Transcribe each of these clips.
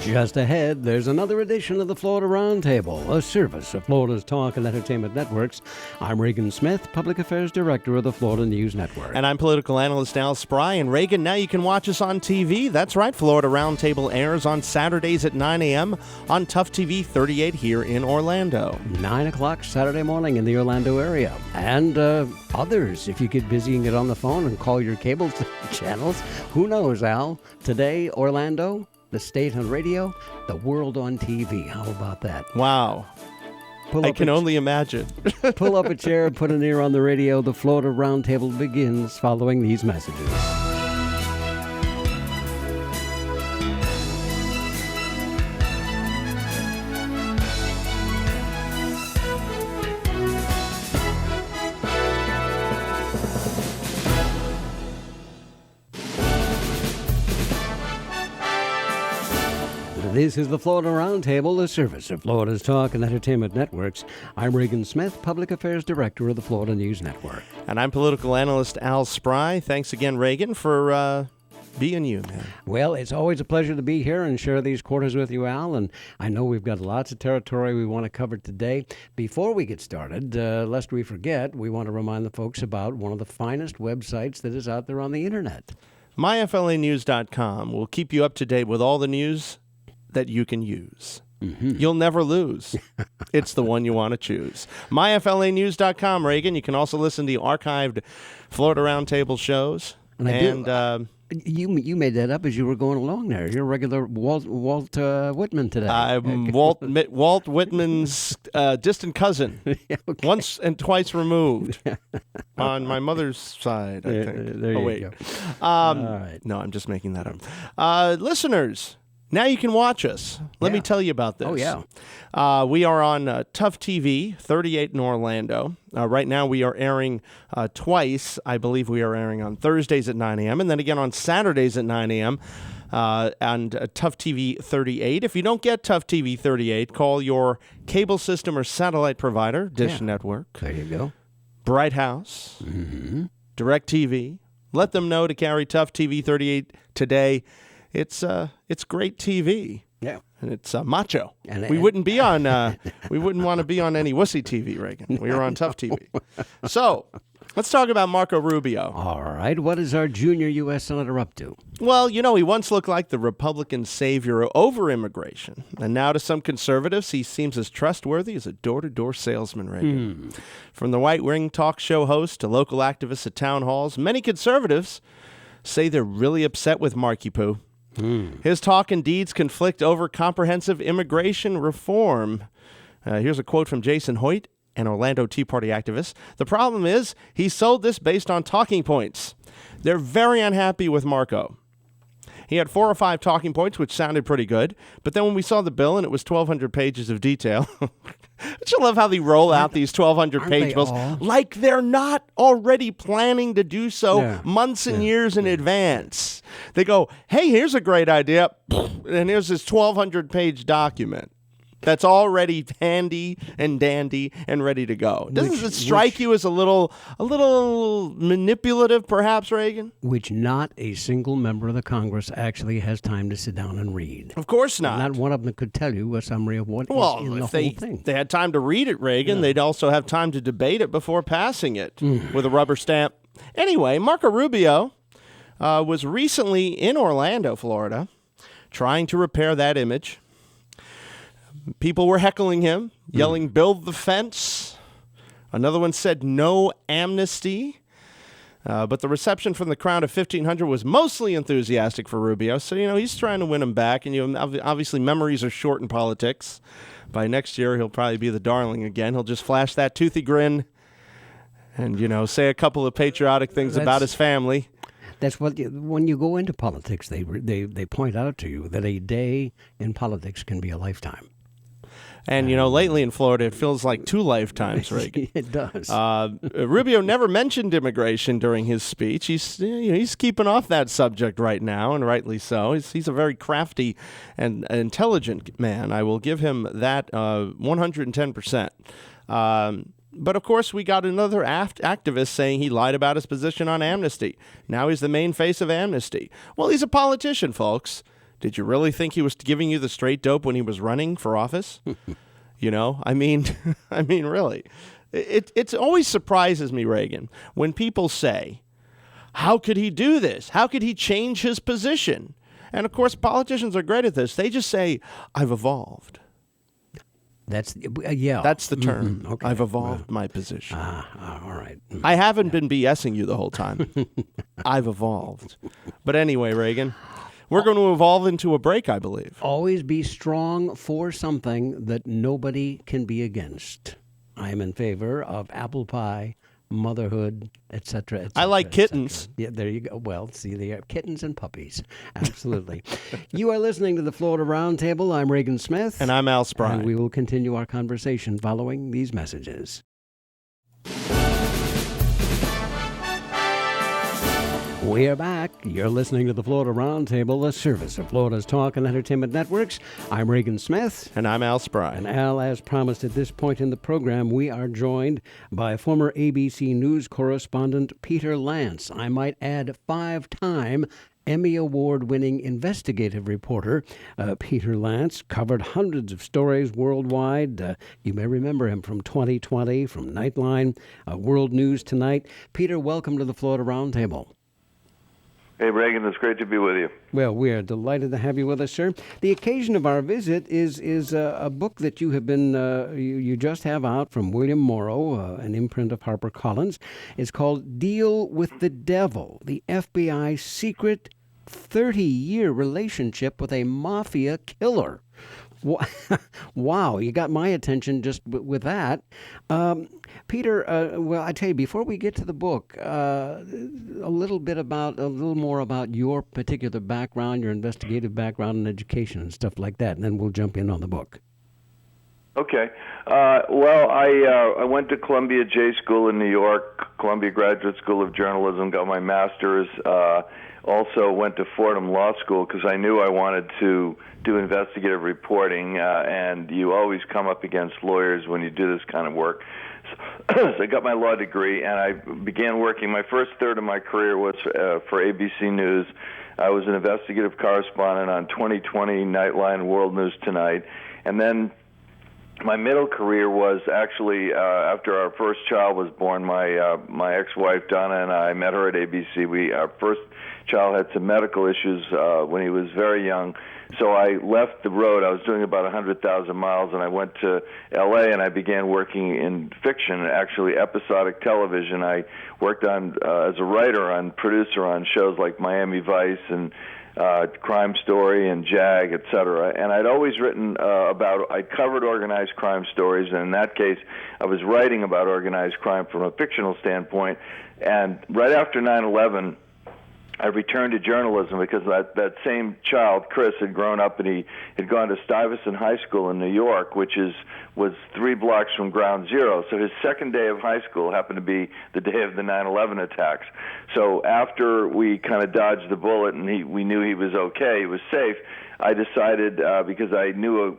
Just ahead, there's another edition of the Florida Roundtable, a service of Florida's Talk and Entertainment Networks. I'm Reagan Smith, Public Affairs Director of the Florida News Network. And I'm political analyst Al Spry. And Reagan, now you can watch us on TV. That's right, Florida Roundtable airs on Saturdays at 9 a.m. on Tough TV 38 here in Orlando. 9 o'clock Saturday morning in the Orlando area. And others, if you get busy and get on the phone and call your cable channels. Who knows, Al? Today, Orlando, the state on radio, the world on TV. How about that? Wow. I can only imagine. Pull up a chair, put an ear on the radio. The Florida Roundtable begins following these messages. This is the Florida Roundtable, a service of Florida's Talk and Entertainment Networks. I'm Reagan Smith, Public Affairs Director of the Florida News Network. And I'm political analyst Al Spry. Thanks again, Reagan, for being you, man. Well, it's always a pleasure to be here and share these quarters with you, Al. And I know we've got lots of territory we want to cover today. Before we get started, lest we forget, we want to remind the folks about one of the finest websites that is out there on the Internet. MyFLAnews.com will keep you up to date with all the news that you can use. Mm-hmm. You'll never lose. It's the one you want to choose. MyFLAnews.com, Reagan. You can also listen to the archived Florida Roundtable shows. You made that up as you were going along there. You're a regular Walt Whitman today. I'm Walt Whitman's distant cousin, okay. Once and twice removed on my mother's side, I think. There you go. All right. No, I'm just making that up. Listeners, now you can watch us. Let me tell you about this. Oh, yeah. We are on Tough TV, 38 in Orlando. Right now we are airing twice. I believe we are airing on Thursdays at 9 a.m. and then again on Saturdays at 9 a.m. And Tough TV 38. If you don't get Tough TV 38, call your cable system or satellite provider, Dish Network. There you go. Bright House, DirecTV. Let them know to carry Tough TV 38 today. It's great TV. Yeah. And it's macho. We wouldn't want to be on any wussy TV, Reagan. We were on Tough TV. So, let's talk about Marco Rubio. All right. What is our junior U.S. Senator up to? Well, he once looked like the Republican savior over immigration. And now to some conservatives, he seems as trustworthy as a door-to-door salesman, Reagan. From the right-wing talk show host to local activists at town halls, many conservatives say they're really upset with Marky Poo. His talk and deeds conflict over comprehensive immigration reform. Here's a quote from Jason Hoyt, an Orlando Tea Party activist. The problem is he sold this based on talking points. They're very unhappy with Marco. He had 4 or 5 talking points, which sounded pretty good. But then when we saw the bill and it was 1,200 pages of detail, don't you love how they roll out these 1,200-page bills like they're not already planning to do so months and years in advance? They go, hey, here's a great idea, and here's this 1,200-page document that's already handy and dandy and ready to go. Doesn't it strike you as a little manipulative, perhaps, Reagan? Which not a single member of the Congress actually has time to sit down and read. Of course not. Not one of them could tell you a summary of what is in the whole thing. If they had time to read it, Reagan, they'd also have time to debate it before passing it with a rubber stamp. Anyway, Marco Rubio was recently in Orlando, Florida, trying to repair that image. People were heckling him, yelling, build the fence. Another one said, no amnesty. But the reception from the crowd of 1,500 was mostly enthusiastic for Rubio. So, he's trying to win them back. And, obviously memories are short in politics. By next year, he'll probably be the darling again. He'll just flash that toothy grin and, say a couple of patriotic things about his family. That's what, when you go into politics, they point out to you that a day in politics can be a lifetime. And, lately in Florida, it feels like 2 lifetimes, Reagan. It does. Rubio never mentioned immigration during his speech. He's keeping off that subject right now, and rightly so. He's a very crafty and intelligent man. I will give him that 110%. But, of course, we got another activist saying he lied about his position on amnesty. Now he's the main face of amnesty. Well, he's a politician, folks. Did you really think he was giving you the straight dope when he was running for office? I mean, really. It always surprises me, Reagan, when people say, how could he do this? How could he change his position? And, of course, politicians are great at this. They just say, I've evolved. That's the term. Mm-hmm. Okay. I've evolved my position. All right. I haven't been BSing you the whole time. I've evolved. But anyway, Reagan, we're going to evolve into a break, I believe. Always be strong for something that nobody can be against. I am in favor of apple pie, motherhood, etc. I like kittens. Yeah, there you go. Well, see, they are kittens and puppies. Absolutely. You are listening to the Florida Roundtable. I'm Reagan Smith. And I'm Al Spry. And we will continue our conversation following these messages. We are back. You're listening to the Florida Roundtable, a service of Florida's Talk and Entertainment Networks. I'm Reagan Smith. And I'm Al Spry. And Al, as promised at this point in the program, we are joined by former ABC News correspondent Peter Lance. I might add, 5-time Emmy Award-winning investigative reporter. Peter Lance covered hundreds of stories worldwide. You may remember him from 2020, from Nightline, World News Tonight. Peter, welcome to the Florida Roundtable. Hey, Reagan, it's great to be with you. Well, we are delighted to have you with us, sir. The occasion of our visit is a book that you have been, you just have out from William Morrow, an imprint of HarperCollins. It's called Deal with the Devil, the FBI's secret 30-year relationship with a mafia killer. Wow, you got my attention just with that. Peter, well, I tell you, before we get to the book, a little more about your particular background, your investigative background and education and stuff like that, and then we'll jump in on the book. Okay. Well, I went to Columbia J School in New York, Columbia Graduate School of Journalism, got my master's. Also went to Fordham Law School because I knew I wanted to do investigative reporting, and you always come up against lawyers when you do this kind of work. So I got my law degree, and I began working. My first third of my career was for ABC News. I was an investigative correspondent on 2020, Nightline, World News Tonight, and then my middle career was actually after our first child was born. My ex-wife Donna and I met her at ABC. Our first child had some medical issues when he was very young, so I left the road. I was doing about 100,000 miles, and I went to L.A. and I began working in fiction, actually episodic television. I worked on as a writer, producer on shows like Miami Vice and Crime Story and JAG, etc. And I'd always written I'd covered organized crime stories, and in that case, I was writing about organized crime from a fictional standpoint. And right after 9/11, I returned to journalism because that same child, Chris, had grown up and he had gone to Stuyvesant High School in New York, which was 3 blocks from Ground Zero. So his second day of high school happened to be the day of the 9/11 attacks. So after we kind of dodged the bullet and we knew he was okay, he was safe, I decided, because I knew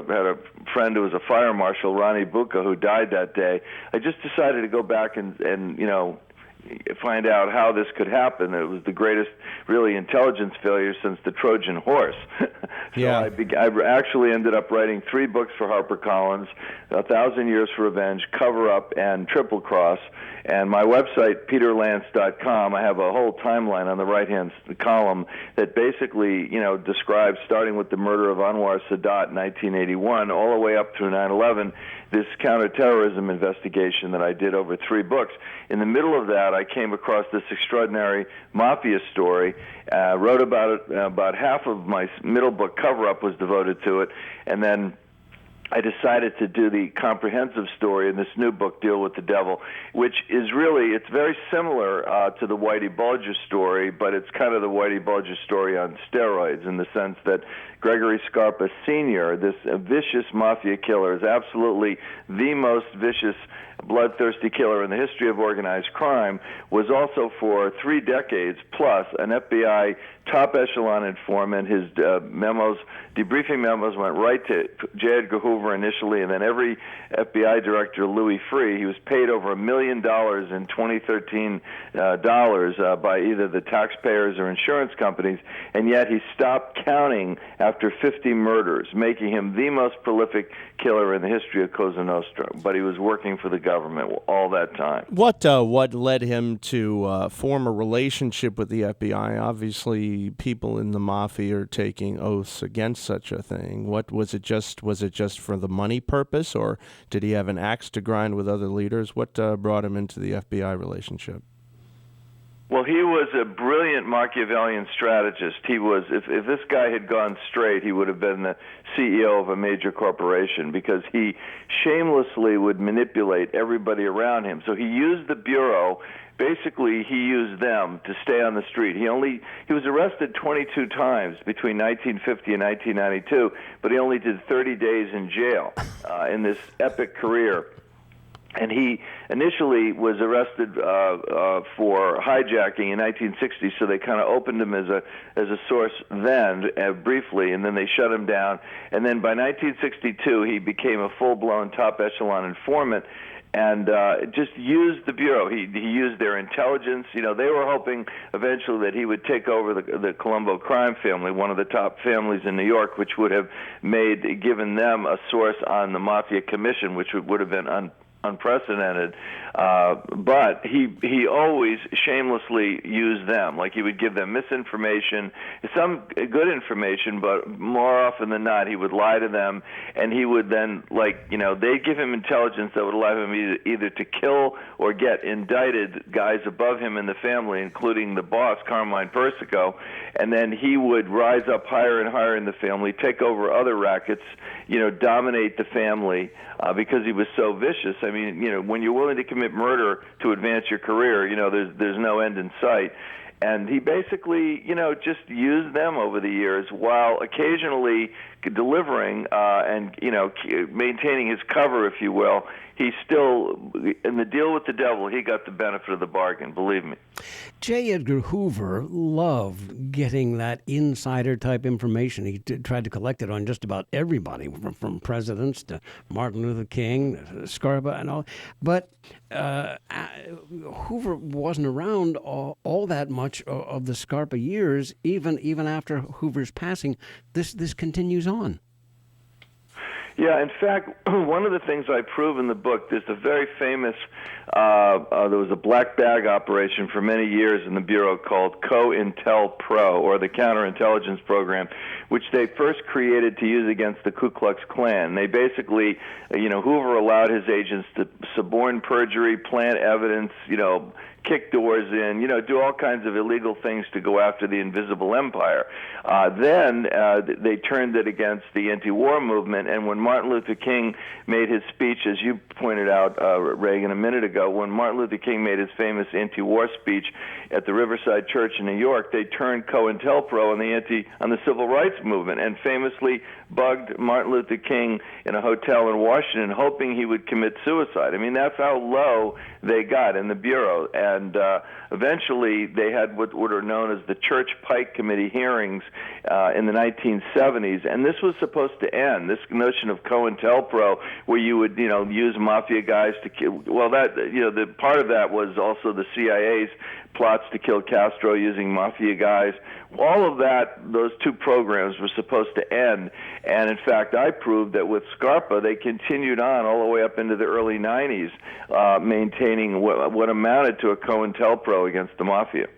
had a friend who was a fire marshal, Ronnie Bucca, who died that day, I just decided to go back and find out how this could happen. It was the greatest, really, intelligence failure since the Trojan horse. I actually ended up writing 3 books for HarperCollins, 1,000 Years for Revenge, Cover Up, and Triple Cross. And my website, peterlance.com, I have a whole timeline on the right-hand column that basically, describes, starting with the murder of Anwar Sadat in 1981, all the way up through 9/11, this counterterrorism investigation that I did over 3 books. In the middle of that, I came across this extraordinary mafia story, wrote about it. About half of my middle book, Cover Up, was devoted to it, and then I decided to do the comprehensive story in this new book, Deal with the Devil, which is really, it's very similar to the Whitey Bulger story, but it's kind of the Whitey Bulger story on steroids in the sense that Gregory Scarpa Sr., this vicious mafia killer, is absolutely the most vicious bloodthirsty killer in the history of organized crime, was also for 3 decades plus an FBI top echelon informant. His debriefing memos went right to J. Edgar Hoover initially, and then every FBI director, Louis Freeh. He was paid over $1 million in 2013 dollars by either the taxpayers or insurance companies, and yet he stopped counting after 50 murders, making him the most prolific killer in the history of Cosa Nostra. But he was working for the government all that time. What led him to form a relationship with the FBI? Obviously, people in the mafia are taking oaths against such a thing. What was it? Just for the money purpose, or did he have an axe to grind with other leaders? What brought him into the FBI relationship? Well, he was a brilliant Machiavellian strategist. He was, if this guy had gone straight, he would have been the CEO of a major corporation, because he shamelessly would manipulate everybody around him. So he used the Bureau. Basically, he used them to stay on the street. He was arrested 22 times between 1950 and 1992, but he only did 30 days in jail in this epic career. And he initially was arrested for hijacking in 1960, so they kind of opened him as a source then, briefly, and then they shut him down. And then by 1962, he became a full-blown top echelon informant, and just used the Bureau. He used their intelligence. They were hoping eventually that he would take over the Colombo crime family, one of the top families in New York, which would have given them a source on the Mafia Commission, which would have been unprecedented, but he always shamelessly used them. Like, he would give them misinformation, some good information, but more often than not he would lie to them, and he would then, they'd give him intelligence that would allow him either to kill or get indicted guys above him in the family, including the boss, Carmine Persico, and then he would rise up higher and higher in the family, take over other rackets, dominate the family, because he was so vicious. I mean, when you're willing to commit murder to advance your career, there's no end in sight. And he basically, just used them over the years, while occasionally delivering and, maintaining his cover, if you will. He still, in the deal with the devil, he got the benefit of the bargain, believe me. J. Edgar Hoover loved getting that insider-type information. He tried to collect it on just about everybody, from presidents to Martin Luther King, Scarpa, and all. But Hoover wasn't around all that much of the Scarpa years. Even after Hoover's passing, this continues on. Yeah, in fact, one of the things I prove in the book, there's a very famous, there was a black bag operation for many years in the Bureau called COINTELPRO, or the Counterintelligence Program, which they first created to use against the Ku Klux Klan. They basically, Hoover allowed his agents to suborn perjury, plant evidence, kick doors in, do all kinds of illegal things to go after the invisible empire. Then they turned it against the anti-war movement, and when Martin Luther King made his speech, as you pointed out, Reagan, a minute ago, when Martin Luther King made his famous anti-war speech at the Riverside Church in New York, they turned COINTELPRO on the civil rights movement, and famously bugged Martin Luther King in a hotel in Washington, hoping he would commit suicide. I mean, that's how low they got in the Bureau. And eventually they had what are known as the Church Pike Committee hearings in the 1970s, and this was supposed to end, this notion of COINTELPRO, where you would, use mafia guys to kill. Well, the part of that was also the CIA's plots to kill Castro using mafia guys. All of that, those two programs were supposed to end, and in fact, I proved that with Scarpa, they continued on all the way up into the early 90s, maintaining what amounted to a COINTELPRO against the mafia.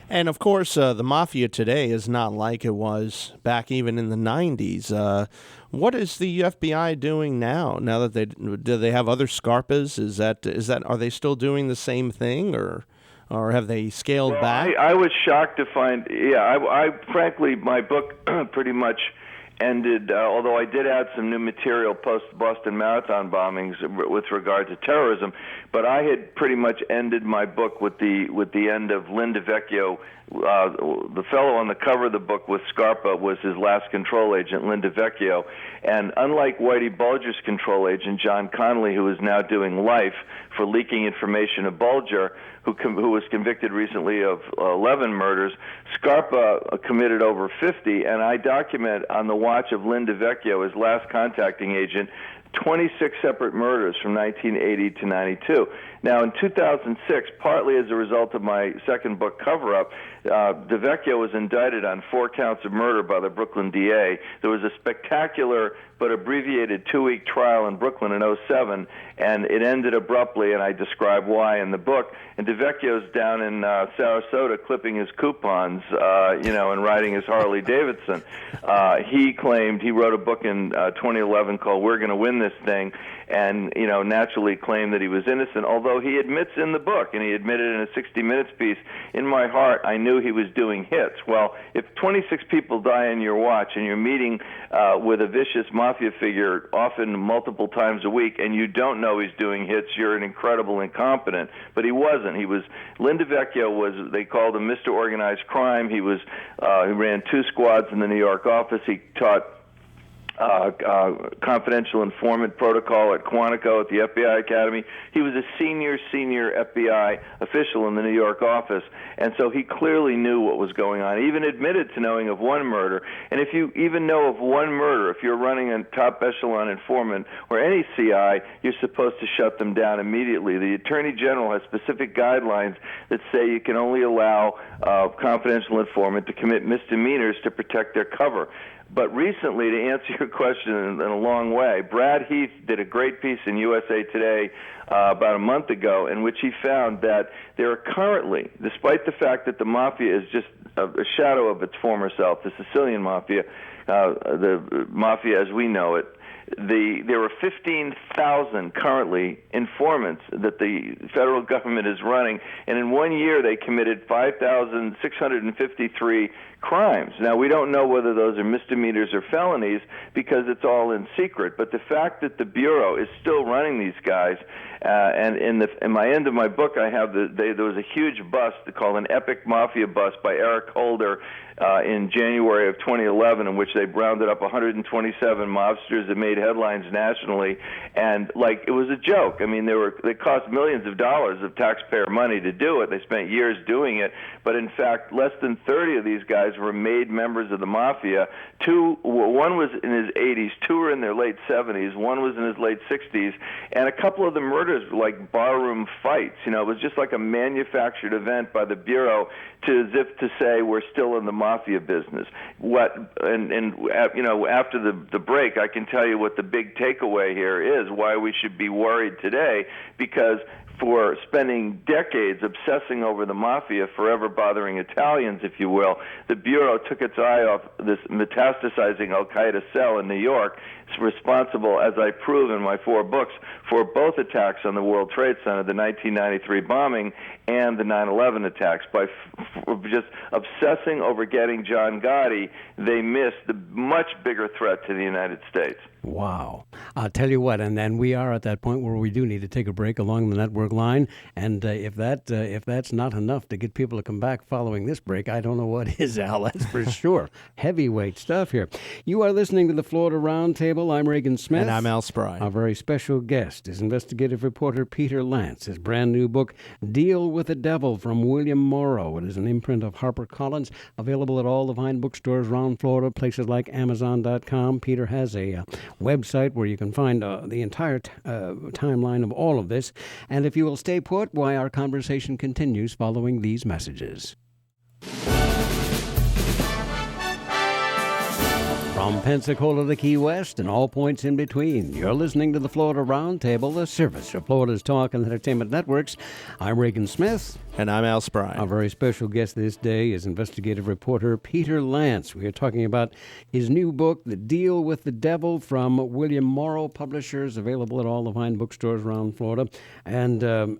And of course, the mafia today is not like it was back even in the 90s. What is the FBI doing now? Now that do they have other Scarpas? Is that are they still doing the same thing, or have they scaled back? I was shocked to find. Yeah, I frankly, my book pretty much ended, although I did add some new material post-Boston Marathon bombings with regard to terrorism, but I had pretty much ended my book with the end of Linda Vecchio. The fellow on the cover of the book with Scarpa was his last control agent, Linda Vecchio. And unlike Whitey Bulger's control agent, John Connolly, who is now doing life for leaking information to Bulger, who was convicted recently of 11 murders, Scarpa committed over 50, and I document on the watch of Linda Vecchio, his last contacting agent, 26 separate murders from 1980 to 92. Now, in 2006, partly as a result of my second book, Cover Up, DeVecchio was indicted on 4 counts of murder by the Brooklyn DA. There was a spectacular but abbreviated 2-week trial in Brooklyn in '07, and it ended abruptly, and I describe why in the book. And DeVecchio's down in Sarasota clipping his coupons, and riding his Harley Davidson. He claimed, he wrote a book in 2011 called We're Going to Win This Thing, and naturally claimed that he was innocent, although he admits in the book, and he admitted in a 60 Minutes piece, in my heart I knew he was doing hits. Well, if 26 people die in your watch and you're meeting with a vicious mafia figure often multiple times a week and you don't know he's doing hits, you're an incredible incompetent. But he wasn't. Linda Vecchio was, they called him Mr. Organized Crime. He ran 2 squads in the New York office. He taught confidential informant protocol at Quantico at the FBI Academy. He was a senior FBI official in the New York office, and so he clearly knew what was going on. He even admitted to knowing of one murder. And if you even know of one murder, if you're running a top echelon informant or any CI, you're supposed to shut them down immediately. The Attorney General has specific guidelines that say you can only allow confidential informant to commit misdemeanors to protect their cover. But recently, to answer your question in a long way, Brad Heath did a great piece in USA Today about a month ago in which he found that there are currently, despite the fact that the mafia is just a shadow of its former self, the Sicilian mafia, the mafia as we know it, there are 15,000 currently informants that the federal government is running, and in 1 year they committed 5,653 crimes. Now, we don't know whether those are misdemeanors or felonies because it's all in secret, but the fact that the Bureau is still running these guys, and in my end of my book, I have there was a huge bust called an Epic Mafia Bust by Eric Holder in January of 2011, in which they rounded up 127 mobsters that made headlines nationally, and it was a joke. I mean, they cost millions of dollars of taxpayer money to do it. They spent years doing it, but in fact, less than 30 of these guys were made members of the mafia. One was in his 80s, 2 were in their late 70s, 1 was in his late 60s, and a couple of the murders were like barroom fights. It was just like a manufactured event by the Bureau as if to say we're still in the mafia business. After the break, I can tell you what the big takeaway here is, why we should be worried today, because for spending decades obsessing over the mafia, forever bothering Italians, if you will, the Bureau took its eye off this metastasizing al-Qaeda cell in New York. It's responsible, as I prove in my 4 books, for both attacks on the World Trade Center, the 1993 bombing and the 9/11 attacks. By just obsessing over getting John Gotti, they missed the much bigger threat to the United States. Wow. I'll tell you what, and then we are at that point where we do need to take a break along the network line, and if that's not enough to get people to come back following this break, I don't know what is, Al, that's for sure. Heavyweight stuff here. You are listening to the Florida Roundtable. I'm Reagan Smith. And I'm Al Spry. Our very special guest is investigative reporter Peter Lance. His brand new book, Deal with the Devil, from William Morrow. It is an imprint of HarperCollins, available at all the fine bookstores around Florida, places like Amazon.com. Peter has a website where you can find the entire timeline of all of this. And if you will stay put, why our conversation continues following these messages. From Pensacola to Key West and all points in between, you're listening to the Florida Roundtable, a service of Florida's Talk and Entertainment Networks. I'm Reagan Smith. And I'm Al Spry. Our very special guest this day is investigative reporter Peter Lance. We are talking about his new book, The Deal with the Devil, from William Morrow Publishers, available at all the fine bookstores around Florida. And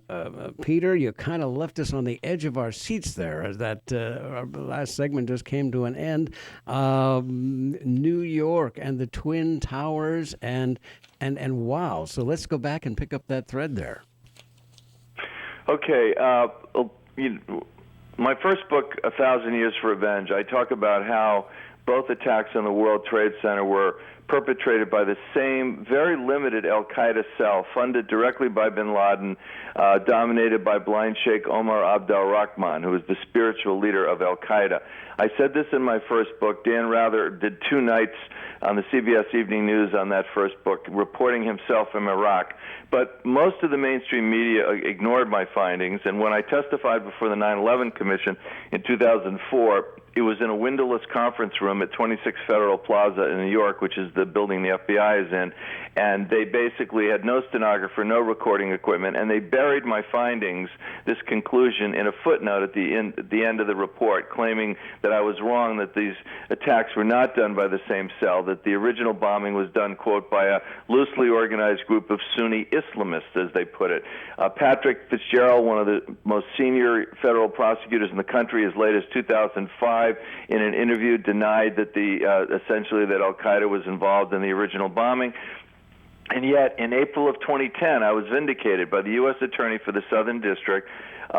Peter, you kind of left us on the edge of our seats there as that our last segment just came to an end. New York and the Twin Towers and wow. So let's go back and pick up that thread there. Okay. My first book, 1,000 Years for Revenge, I talk about how both attacks on the World Trade Center were perpetrated by the same very limited al-Qaeda cell funded directly by bin Laden, dominated by blind Sheikh Omar Abdel Rahman, who was the spiritual leader of al-Qaeda. I said this in my first book. Dan Rather did 2 nights on the CBS Evening News on that first book, reporting himself from Iraq. But most of the mainstream media ignored my findings, and when I testified before the 9/11 Commission in 2004, it was in a windowless conference room at 26 Federal Plaza in New York, which is the building the FBI is in, and they basically had no stenographer, no recording equipment, and they buried my findings, this conclusion, in a footnote at the end of the report, claiming that I was wrong, that these attacks were not done by the same cell, that the original bombing was done, quote, by a loosely organized group of Sunni Islamists, as they put it. Patrick Fitzgerald, one of the most senior federal prosecutors in the country, as late as 2005, in an interview, denied that essentially that al-Qaeda was involved in the original bombing. And yet, in April of 2010, I was vindicated by the U.S. Attorney for the Southern District,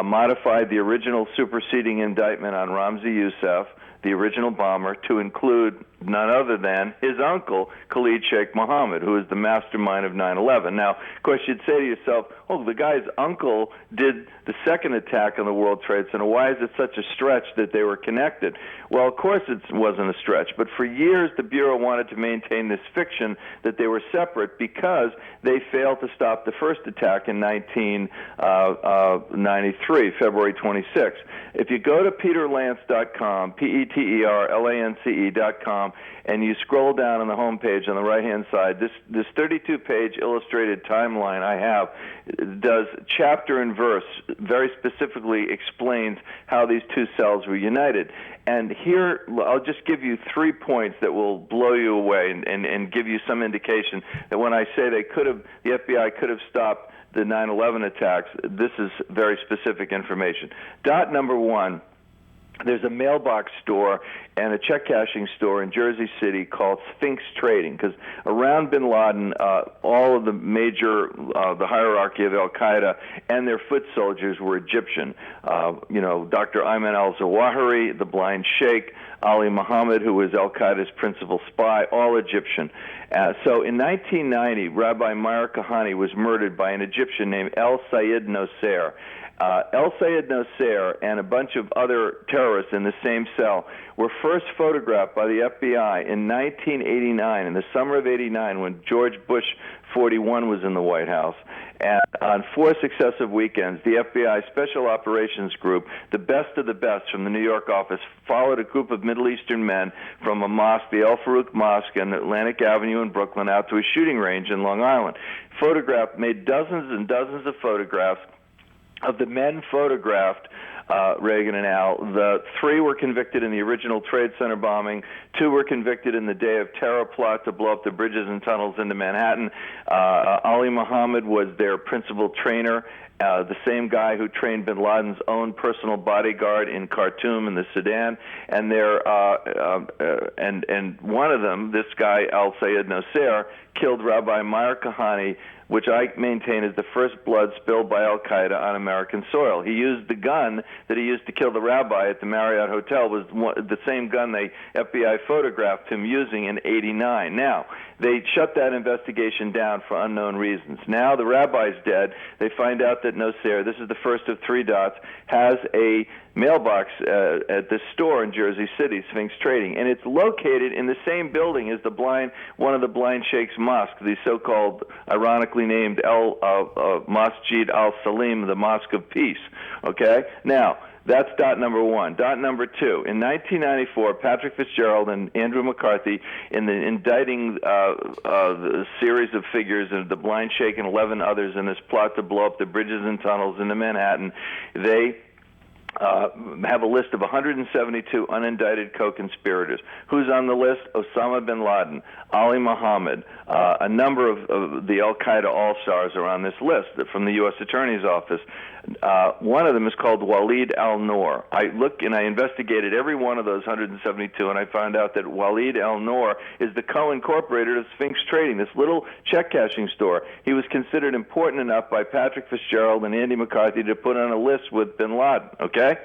modified the original superseding indictment on Ramzi Youssef, the original bomber, to include none other than his uncle, Khalid Sheikh Mohammed, who is the mastermind of 9/11. Now, of course, you'd say to yourself, oh, the guy's uncle did the second attack on the World Trade Center. Why is it such a stretch that they were connected? Well, of course it wasn't a stretch, but for years the Bureau wanted to maintain this fiction that they were separate because they failed to stop the first attack in 1993, February 26th. If you go to peterlance.com, peterlance.com, and you scroll down on the homepage on the right-hand side, this 32-page illustrated timeline I have does chapter and verse, very specifically explains how these two cells were united. And here, I'll just give you 3 points that will blow you away and give you some indication that when I say the FBI could have stopped the 9/11 attacks, this is very specific information. Dot number 1. There's a mailbox store and a check cashing store in Jersey City called Sphinx Trading, because around bin Laden, all of the major, the hierarchy of al-Qaeda and their foot soldiers were Egyptian. Dr. Ayman al-Zawahiri, the blind sheikh, Ali Muhammad, who was al-Qaeda's principal spy, all Egyptian. So in 1990, Rabbi Meir Kahane was murdered by an Egyptian named El Sayed Nosser. El Sayed Nosser and a bunch of other terrorists in the same cell were first photographed by the FBI in 1989, in the summer of '89, when George Bush 41 was in the White House. And on 4 successive weekends, the FBI Special Operations Group, the best of the best from the New York office, followed a group of Middle Eastern men from a mosque, the El Farouk Mosque on Atlantic Avenue in Brooklyn, out to a shooting range in Long Island. Made dozens and dozens of photographs of the men photographed, Reagan and Al. The 3 were convicted in the original Trade Center bombing. 2 were convicted in the Day of Terror plot to blow up the bridges and tunnels into Manhattan. Ali Muhammad was their principal trainer, the same guy who trained bin Laden's own personal bodyguard in Khartoum in the Sudan. And and one of them, this guy Al Sayed Nosser, killed Rabbi Meir Kahane, which I maintain is the first blood spilled by al-Qaeda on American soil. He used the gun that he used to kill the rabbi at the Marriott Hotel, was the same gun the FBI photographed him using in '89. Now, they shut that investigation down for unknown reasons. Now the rabbi's dead. They find out that Nosser, this is the first of 3 dots, has a mailbox at this store in Jersey City, Sphinx Trading, and it's located in the same building as one of the blind sheikh's mosque, the so-called, ironically named Masjid al-Salim, the Mosque of Peace. Okay? Now, that's dot number 1. Dot number 2, in 1994, Patrick Fitzgerald and Andrew McCarthy, in the indicting the series of figures of the blind sheikh and 11 others in this plot to blow up the bridges and tunnels into Manhattan, they have a list of 172 unindicted co-conspirators. Who's on the list? Osama bin Laden, Ali Muhammad, a number of the Al-Qaeda all-stars are on this list from the U.S. Attorney's Office. One of them is called Walid al-Noor. I look and I investigated every one of those 172, and I found out that Walid al-Noor is the co-incorporator of Sphinx Trading, this little check-cashing store. He was considered important enough by Patrick Fitzgerald and Andy McCarthy to put on a list with bin Laden, okay?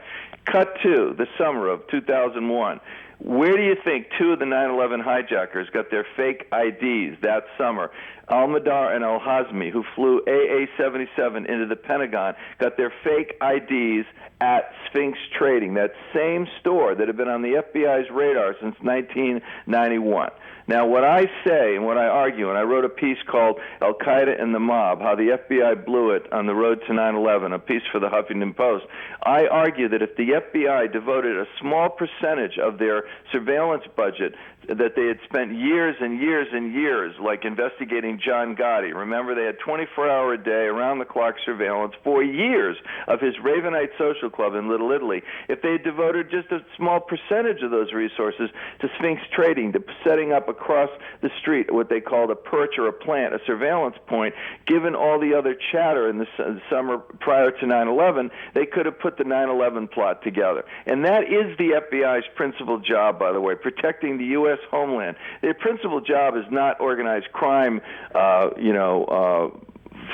Cut to the summer of 2001. Where do you think two of the 9/11 hijackers got their fake IDs that summer? Al-Madar and Al-Hazmi, who flew AA-77 into the Pentagon, got their fake IDs at Sphinx Trading, that same store that had been on the FBI's radar since 1991. Now, what I say and what I argue, and I wrote a piece called Al-Qaeda and the Mob, How the FBI Blew It on the Road to 9/11, a piece for the Huffington Post. I argue that if the FBI devoted a small percentage of their surveillance budget that they had spent years and years and years, like investigating John Gotti. Remember, they had 24-hour-a-day, around-the-clock surveillance for years of his Ravenite Social Club in Little Italy. If they had devoted just a small percentage of those resources to Sphinx Trading, to setting up across the street what they called a perch or a plant, a surveillance point, given all the other chatter in the summer prior to 9/11, they could have put the 9/11 plot together. And that is the FBI's principal job, by the way, protecting the U.S. homeland. Their principal job is not organized crime,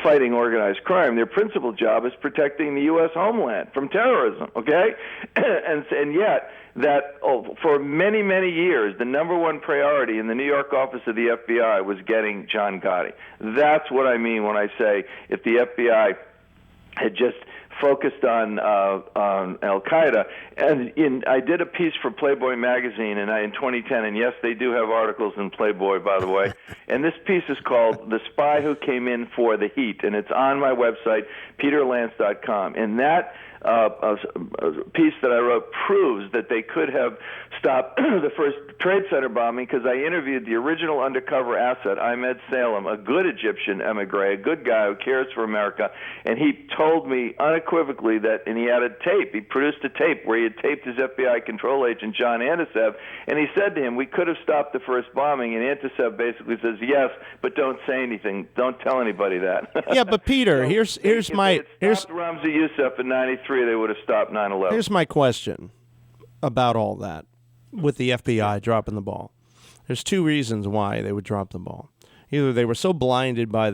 fighting organized crime. Their principal job is protecting the U.S. homeland from terrorism, okay? and yet, for many, many years, the number one priority in the New York office of the FBI was getting John Gotti. That's what I mean when I say if the FBI had just focused on Al-Qaeda. And I did a piece for Playboy magazine in 2010, and yes, they do have articles in Playboy, by the way. And this piece is called The Spy Who Came In for the Heat, and it's on my website, peterlance.com. And that piece that I wrote proves that they could have stopped the first Trade Center bombing, because I interviewed the original undercover asset, Ahmed Salem, a good Egyptian emigre, a good guy who cares for America, and he told me unequivocally that, and he had a tape, he produced a tape where he had taped his FBI control agent, John Antisev, and he said to him, we could have stopped the first bombing, and Antisev basically says, yes, but don't say anything, don't tell anybody that. Yeah, but Peter, so here's my... Ramzi Youssef in 93, they would have stopped 9/11. Here's my question about all that with the FBI dropping the ball. There's two reasons why they would drop the ball. Either they were so blinded by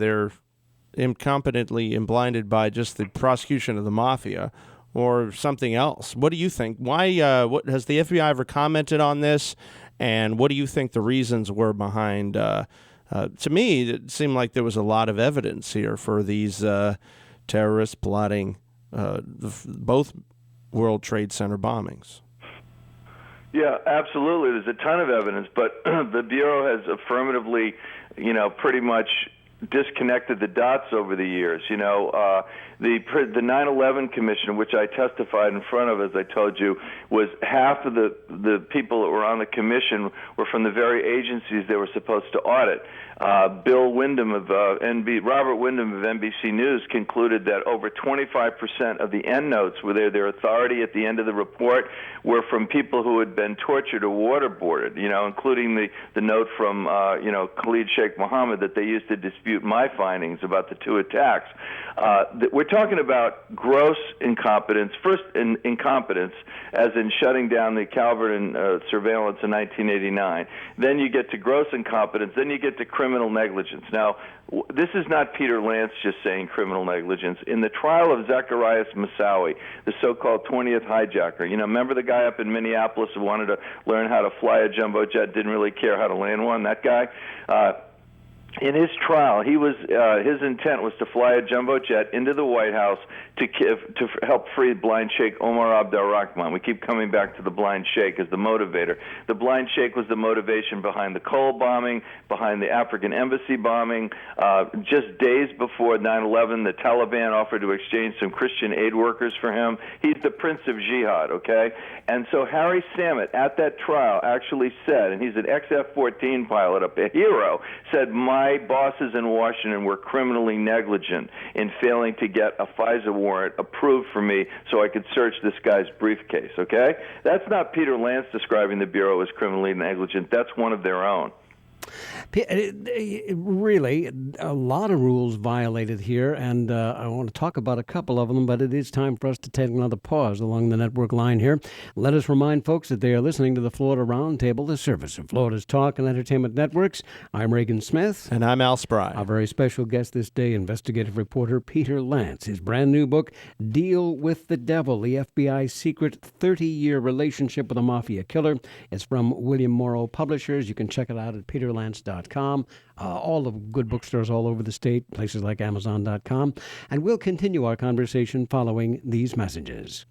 incompetently and blinded by just the prosecution of the mafia, or something else. What do you think? Why? What has the FBI ever commented on this? And what do you think the reasons were behind? To me, it seemed like there was a lot of evidence here for these terrorists plotting both World Trade Center bombings. Yeah, absolutely. There's a ton of evidence, but the Bureau has affirmatively, pretty much disconnected the dots over the years. The 9/11 Commission, which I testified in front of, as I told you, was half of the people that were on the commission were from the very agencies they were supposed to audit. Robert Wyndham of NBC News concluded that over 25% of the endnotes, where their authority at the end of the report, were from people who had been tortured or waterboarded, including the note from, Khalid Sheikh Mohammed that they used to dispute my findings about the two attacks. We're talking about gross incompetence. First, incompetence, as in shutting down the Calvert surveillance in 1989. Then you get to gross incompetence. Then you get to criminal negligence. Now, this is not Peter Lance just saying criminal negligence. In the trial of Zacharias Moussaoui, the so-called 20th hijacker, remember the guy up in Minneapolis who wanted to learn how to fly a jumbo jet, didn't really care how to land one, that guy? In his trial, his intent was to fly a jumbo jet into the White House to help free blind Sheikh Omar Abdel-Rahman. We keep coming back to the blind Sheikh as the motivator. The blind Sheikh was the motivation behind the Cole bombing, behind the African embassy bombing. Just days before 9/11, the Taliban offered to exchange some Christian aid workers for him. He's the Prince of Jihad, okay? And so Harry Samet at that trial actually said, and he's an ex-F-14 pilot, a hero, said, my my bosses in Washington were criminally negligent in failing to get a FISA warrant approved for me so I could search this guy's briefcase, okay? That's not Peter Lance describing the Bureau as criminally negligent. That's one of their own. Really, a lot of rules violated here, and I want to talk about a couple of them, but it is time for us to take another pause along the network line here. Let us remind folks that they are listening to the Florida Roundtable, the service of Florida's talk and entertainment networks. I'm Reagan Smith. And I'm Al Spry. Our very special guest this day, investigative reporter Peter Lance. His brand new book, Deal with the Devil, the FBI's secret 30-year relationship with a mafia killer. It's from William Morrow Publishers. You can check it out at peterlance.com. All the good bookstores all over the state, places like Amazon.com. And we'll continue our conversation following these messages.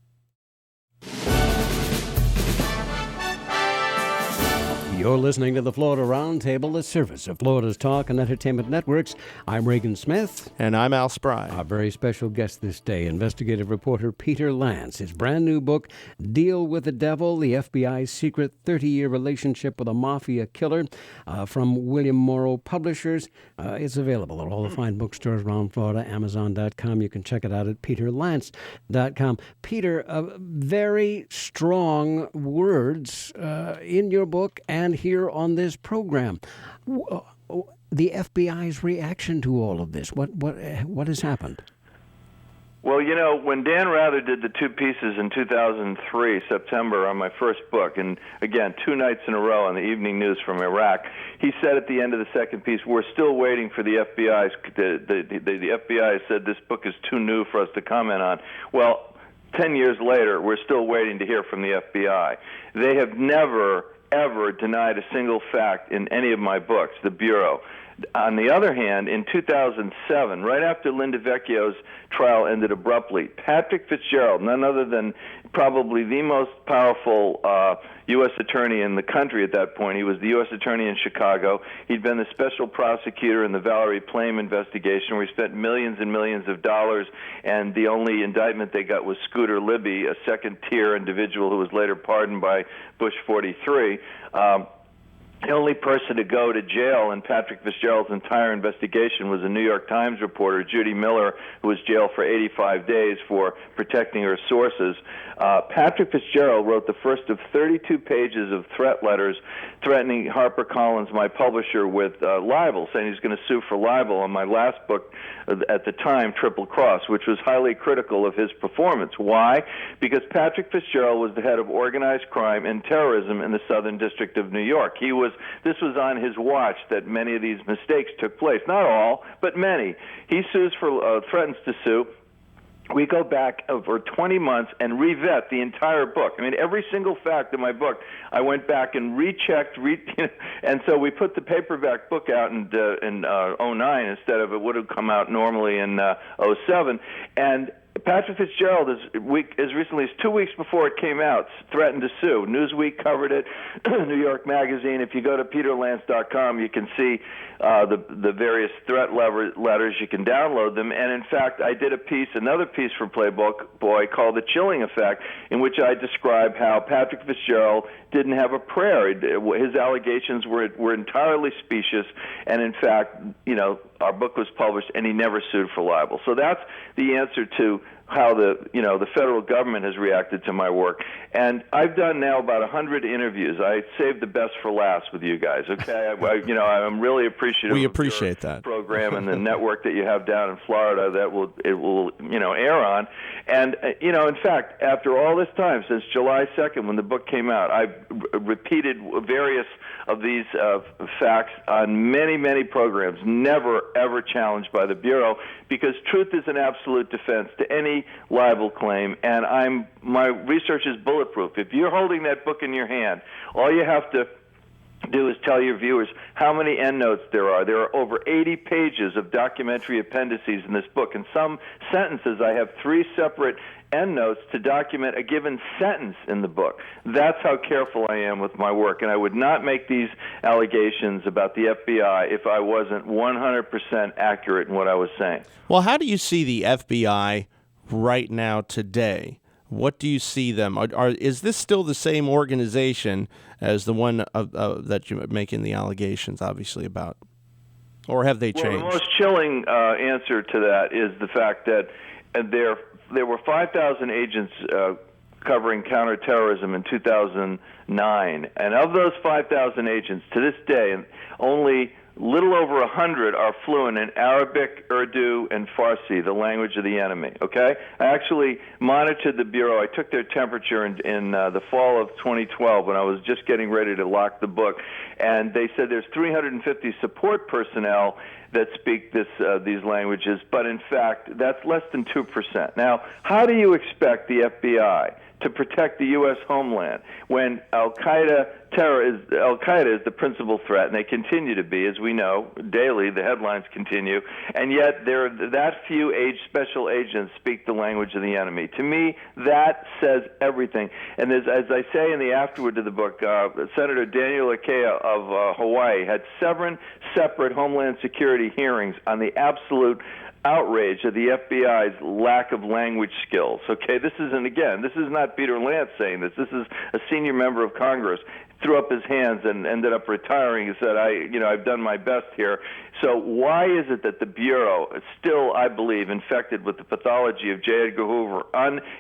You're listening to the Florida Roundtable, the service of Florida's talk and entertainment networks. I'm Reagan Smith. And I'm Al Spry. Our very special guest this day, investigative reporter Peter Lance. His brand new book, Deal with the Devil, the FBI's secret 30-year relationship with a mafia killer, from William Morrow Publishers. It's available at all the fine bookstores around Florida, Amazon.com. You can check it out at peterlance.com. Peter, very strong words in your book and here on this program. The FBI's reaction to all of this, what has happened? Well, you know, when Dan Rather did the two pieces in 2003, September, on my first book, and again, 2 nights in a row on the evening news from Iraq, he said at the end of the second piece, we're still waiting for the FBI's, the FBI said this book is too new for us to comment on. Well, 10 years later, we're still waiting to hear from the FBI. They have never, ever denied a single fact in any of my books, the Bureau. On the other hand, in 2007, right after Linda Vecchio's trial ended abruptly, Patrick Fitzgerald, none other than probably the most powerful U.S. attorney in the country at that point. He was the U.S. attorney in Chicago. He'd been the special prosecutor in the Valerie Plame investigation, where he spent millions and millions of dollars, and the only indictment they got was Scooter Libby, a second-tier individual who was later pardoned by Bush 43. The only person to go to jail in Patrick Fitzgerald's entire investigation was a New York Times reporter, Judy Miller, who was jailed for 85 days for protecting her sources. Patrick Fitzgerald wrote the first of 32 pages of threat letters threatening HarperCollins, my publisher, with libel, saying he's going to sue for libel on my last book at the time, Triple Cross, which was highly critical of his performance. Why? Because Patrick Fitzgerald was the head of organized crime and terrorism in the Southern District of New York. This was on his watch that many of these mistakes took place. Not all, but many. He sues for, threatens to sue. We go back over 20 months and revet the entire book. I mean, every single fact in my book, I went back and rechecked, and so we put the paperback book out in 09 instead of it would have come out normally in 07. And Patrick Fitzgerald, as recently as 2 weeks before it came out, threatened to sue. Newsweek covered it, New York Magazine. If you go to peterlance.com, you can see the various threat letters. You can download them. And in fact, I did another piece for Playboy called The Chilling Effect, in which I describe how Patrick Fitzgerald didn't have a prayer. His allegations were entirely specious, and in fact, you know, our book was published, and he never sued for libel. So that's the answer to how the federal government has reacted to my work. And I've done now about 100 interviews. I saved the best for last with you guys. Okay, I'm really appreciative. We appreciate of your that program and the network that you have down in Florida that it will air on. And in fact, after all this time, since July 2nd, when the book came out, I've repeated various of these facts on many programs, never ever challenged by the Bureau, because truth is an absolute defense to any libel claim, and my research is bulletproof. If you're holding that book in your hand, all you have to do is tell your viewers how many endnotes there are. There are over 80 pages of documentary appendices in this book. In some sentences, I have 3 separate endnotes to document a given sentence in the book. That's how careful I am with my work, and I would not make these allegations about the FBI if I wasn't 100% accurate in what I was saying. Well, how do you see the FBI right now today? What do you see them? Is this still the same organization as the one that you're making the allegations, obviously, about? Or have they Well, changed? the most chilling answer to that is the fact that there were 5,000 agents covering counterterrorism in 2009, and of those 5,000 agents, to this day, only little over 100 are fluent in Arabic, Urdu, and Farsi, the language of the enemy. Okay, I actually monitored the bureau. I took their temperature in the fall of 2012 when I was just getting ready to lock the book, and they said there's 350 support personnel that speak these languages, but in fact that's less than 2%. Now, how do you expect the FBI to protect the U.S. homeland when Al-Qaeda is the principal threat, and they continue to be, as we know, daily, the headlines continue, and yet there are that few special agents speak the language of the enemy. To me, that says everything. And as I say in the afterword to the book, Senator Daniel Akea of Hawaii had 7 separate Homeland Security hearings on the absolute outrage at the FBI's lack of language skills. Okay, this is not Peter Lance saying this. This is a senior member of Congress. Threw up his hands and ended up retiring. He said, I've done my best here. So why is it that the Bureau is still, I believe, infected with the pathology of J. Edgar Hoover,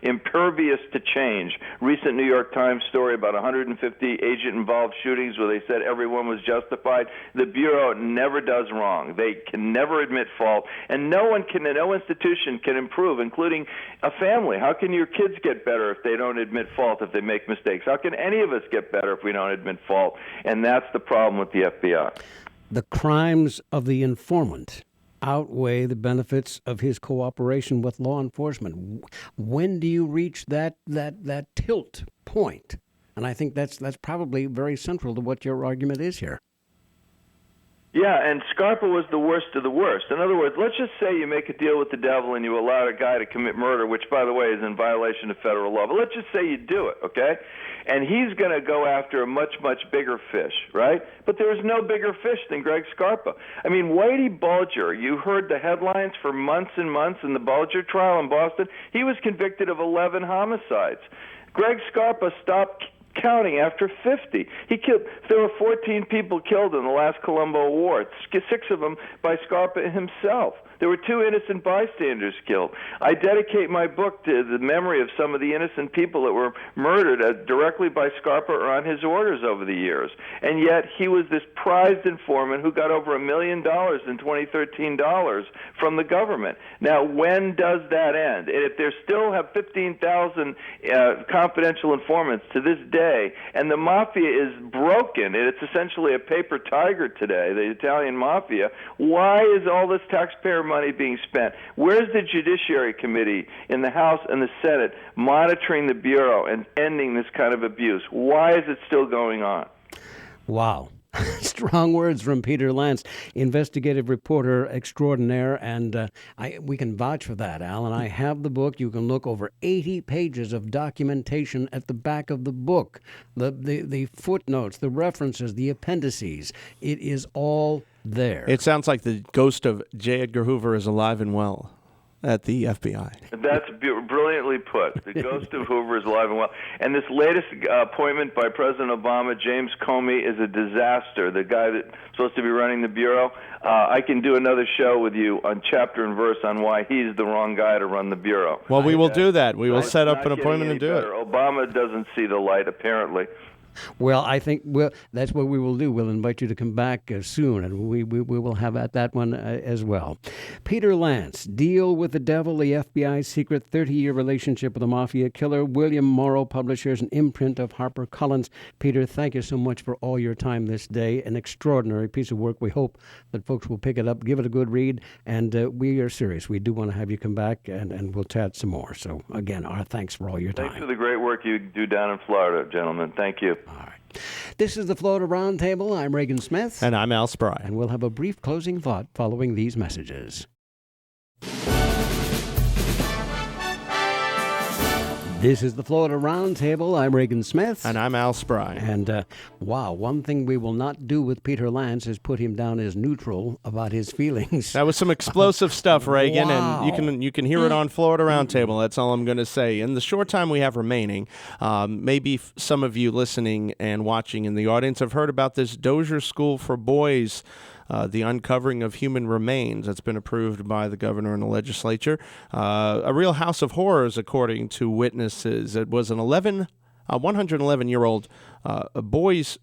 impervious to change? Recent New York Times story about 150 agent-involved shootings where they said everyone was justified. The Bureau never does wrong. They can never admit fault, and no institution can improve, including a family. How can your kids get better if they don't admit fault, if they make mistakes? How can any of us get better if we don't admit fault? And that's the problem with the FBI. The crimes of the informant outweigh the benefits of his cooperation with law enforcement. When do you reach that tilt point? And I think that's probably very central to what your argument is here. Yeah, and Scarpa was the worst of the worst. In other words, let's just say you make a deal with the devil and you allow a guy to commit murder, which, by the way, is in violation of federal law. But let's just say you do it, okay? And he's going to go after a much, much bigger fish, right? But there is no bigger fish than Greg Scarpa. I mean, Whitey Bulger, you heard the headlines for months and months in the Bulger trial in Boston. He was convicted of 11 homicides. Greg Scarpa stopped counting after 50. There were 14 people killed in the last Colombo War, 6 of them by Scarpa himself. There were 2 innocent bystanders killed. I dedicate my book to the memory of some of the innocent people that were murdered directly by Scarpa or on his orders over the years. And yet he was this prized informant who got over $1 million in 2013 from the government. Now, when does that end? And if there still have 15,000 confidential informants to this day, and the mafia is broken, and it's essentially a paper tiger today, the Italian mafia, why is all this taxpayer money being spent? Where's the Judiciary Committee in the House and the Senate monitoring the Bureau and ending this kind of abuse? Why is it still going on? Wow. Strong words from Peter Lance, investigative reporter extraordinaire, and we can vouch for that, Al. And I have the book. You can look over 80 pages of documentation at the back of the book, the footnotes, the references, the appendices. It is all there. It sounds like the ghost of J. Edgar Hoover is alive and well at the FBI. That's brilliantly put. The ghost of Hoover is alive and well. And this latest appointment by President Obama, James Comey, is a disaster. The guy that's supposed to be running the Bureau, I can do another show with you on chapter and verse on why he's the wrong guy to run the Bureau. Well, we will do that. We will set up an appointment and do it. Obama doesn't see the light, apparently. Well, I think that's what we will do. We'll invite you to come back soon, and we will have at that one as well. Peter Lance, Deal with the Devil, the FBI's secret 30-year relationship with a mafia killer. William Morrow Publishers, an imprint of HarperCollins. Peter, thank you so much for all your time this day. An extraordinary piece of work. We hope that folks will pick it up, give it a good read, and we are serious. We do want to have you come back, and we'll chat some more. So, again, our thanks for all your time. Thanks for the great work you do down in Florida, gentlemen. Thank you. All right. This is the Florida Roundtable. I'm Reagan Smith. And I'm Al Spry. And we'll have a brief closing thought following these messages. This is the Florida Roundtable. I'm Reagan Smith. And I'm Al Spry. And, wow, one thing we will not do with Peter Lance is put him down as neutral about his feelings. That was some explosive stuff, Reagan, wow. And you can hear it on Florida Roundtable. That's all I'm going to say. In the short time we have remaining, maybe some of you listening and watching in the audience have heard about this Dozier School for Boys the uncovering of human remains that's been approved by the governor and the legislature. A real house of horrors, according to witnesses. It was a 111-year-old boys'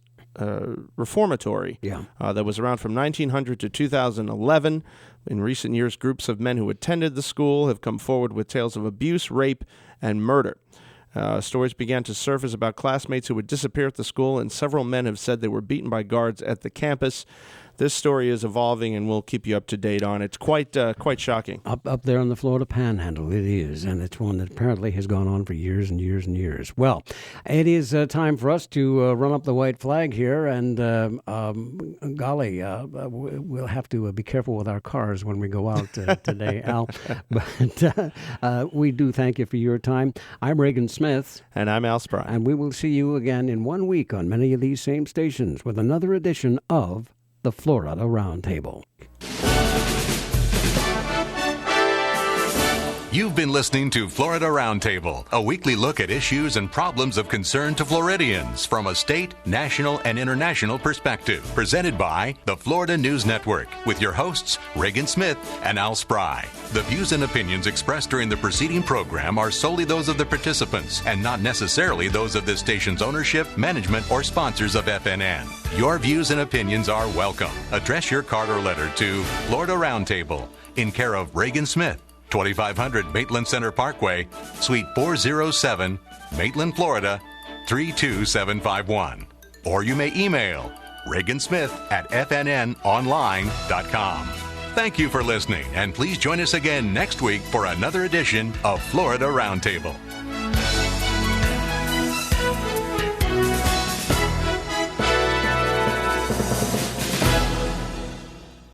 reformatory that was around from 1900 to 2011. In recent years, groups of men who attended the school have come forward with tales of abuse, rape, and murder. Stories began to surface about classmates who would disappear at the school, and several men have said they were beaten by guards at the campus. This story is evolving, and we'll keep you up to date on it. It's quite shocking. Up there on the Florida Panhandle, it is, and it's one that apparently has gone on for years and years and years. Well, it is time for us to run up the white flag here, and golly, we'll have to be careful with our cars when we go out today, Al. But we do thank you for your time. I'm Reagan Smith. And I'm Al Spry. And we will see you again in 1 week on many of these same stations with another edition of the Florida Roundtable. You've been listening to Florida Roundtable, a weekly look at issues and problems of concern to Floridians from a state, national, and international perspective. Presented by the Florida News Network with your hosts, Reagan Smith and Al Spry. The views and opinions expressed during the preceding program are solely those of the participants and not necessarily those of this station's ownership, management, or sponsors of FNN. Your views and opinions are welcome. Address your card or letter to Florida Roundtable in care of Reagan Smith, 2500 Maitland Center Parkway, Suite 407, Maitland, Florida, 32751. Or you may email reagansmith@fnnonline.com. Thank you for listening, and please join us again next week for another edition of Florida Roundtable.